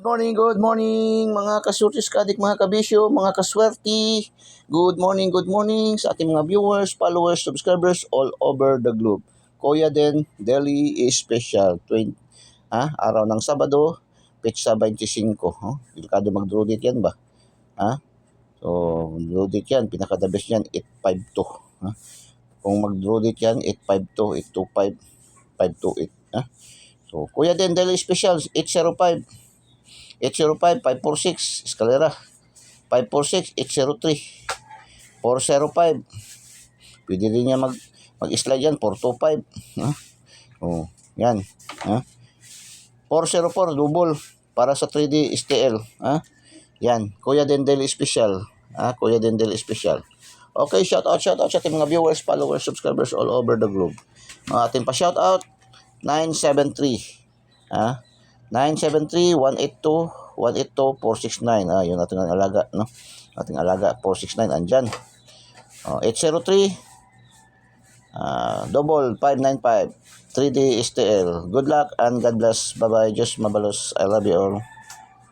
good morning mga kasurtis kadik, mga kabisyo, mga kaswerti. Good morning sa ating mga viewers, followers, subscribers all over the globe. Kuya Den Daily Special 20, araw ng Sabado, Petsa 25. Delikado mag-draw date yan ba? So, draw date yan, pinaka-the best yan, 852. Kung mag-draw date yan, 852, 825, 528. So, Kuya Den Daily Special, 805, 546, Escalera, 546, 803, 405. Pwede din niya mag-slide yan, 425. Yan. 404, double, para sa 3D STL. Yan, Kuya Den Daily Special. Kuya Den Daily Special. Okay, shout out sa ating mga viewers, followers, subscribers all over the globe. Ating pa shout out, 973. 973-182-469. Yun ating alaga, no? Ating alaga 469 andyan. 803 double 595 3D STL. Good luck and God bless. Bye bye. Just mabalos. I love you all.